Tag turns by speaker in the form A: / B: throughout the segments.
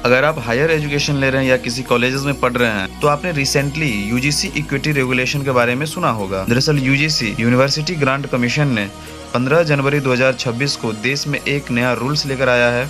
A: अगर आप higher education ले रहे हैं या किसी कॉलेजेस में पढ़ रहे हैं तो आपने रिसेंटली यूजीसी इक्विटी रेगुलेशन के बारे में सुना होगा। दरअसल यूजीसी यूनिवर्सिटी ग्रांट कमीशन ने 15 जनवरी 2026 को देश में एक नया रूल्स लेकर आया है,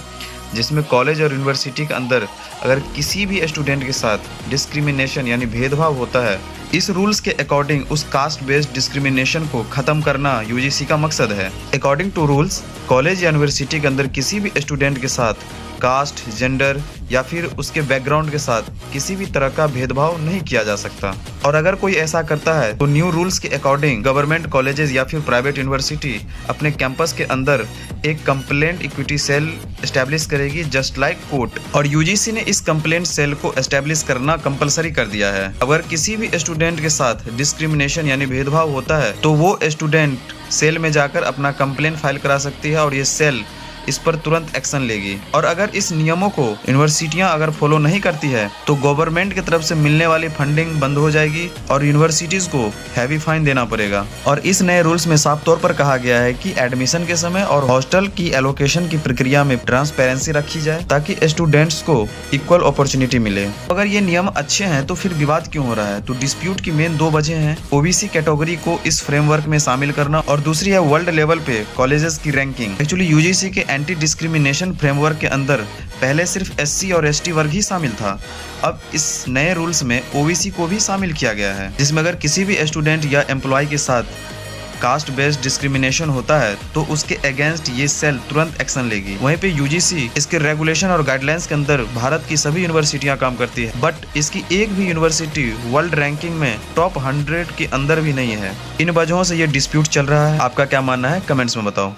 A: जिसमें कॉलेज और यूनिवर्सिटी के अंदर अगर किसी भी स्टूडेंट के साथ डिस्क्रिमिनेशन यानी भेदभाव होता है, इस रूल्स के अकॉर्डिंग उस कास्ट बेस्ड डिस्क्रिमिनेशन को खत्म करना यूजीसी का मकसद है। अकॉर्डिंग टू रूल्स, कॉलेज या यूनिवर्सिटी के अंदर किसी भी स्टूडेंट के साथ कास्ट, जेंडर या फिर उसके बैकग्राउंड के साथ किसी भी तरह का भेदभाव नहीं किया जा सकता। और अगर कोई ऐसा करता है तो न्यू रूल्स के अकॉर्डिंग गवर्नमेंट कॉलेजेस या फिर प्राइवेट यूनिवर्सिटी अपने कैंपस के अंदर एक कंप्लेंट इक्विटी सेल एस्टेब्लिश करेगी, जस्ट लाइक कोर्ट। और यूजीसी ने इस कंप्लेंट सेल को एस्टेब्लिश करना कंपलसरी कर दिया है। अगर किसी भी स्टूडेंट के साथ डिस्क्रिमिनेशन यानी भेदभाव होता है तो वो स्टूडेंट सेल में जाकर अपना कंप्लेंट फाइल करा सकती है और ये सेल इस पर तुरंत एक्शन लेगी। और अगर इस नियमों को यूनिवर्सिटियां अगर फॉलो नहीं करती है तो गवर्नमेंट की तरफ से मिलने वाली फंडिंग बंद हो जाएगी और यूनिवर्सिटीज को हैवी फाइन देना पड़ेगा। और इस नए रूल्स में साफ तौर पर कहा गया है कि एडमिशन के समय और हॉस्टल की एलोकेशन की प्रक्रिया में ट्रांसपेरेंसी रखी जाए ताकि स्टूडेंट्स को इक्वल अपॉर्चुनिटी मिले। अगर ये नियम अच्छे हैं तो फिर विवाद क्यों हो रहा है? तो डिस्प्यूट की मेन दो वजह हैं। ओबीसी कैटेगरी को इस फ्रेमवर्क में शामिल करना और दूसरी है वर्ल्ड लेवल पे कॉलेजेस की रैंकिंग। एक्चुअली यूजीसी के एंटी डिस्क्रिमिनेशन फ्रेमवर्क के अंदर पहले सिर्फ एससी और एसटी वर्ग ही शामिल था। अब इस नए रूल्स में ओबीसी को भी शामिल किया गया है, जिसमें अगर किसी भी स्टूडेंट या एम्प्लॉय के साथ कास्ट बेस्ड डिस्क्रिमिनेशन होता है तो उसके अगेंस्ट ये सेल तुरंत एक्शन लेगी। वहीं पे यूजीसी इसके रेगुलेशन और गाइडलाइंस के अंदर भारत की सभी यूनिवर्सिटियां काम करती है, बट इसकी एक भी यूनिवर्सिटी वर्ल्ड रैंकिंग में टॉप 100 के अंदर भी नहीं है। इन वजहों से ये डिस्प्यूट चल रहा है। आपका क्या मानना है? कमेंट्स में बताओ।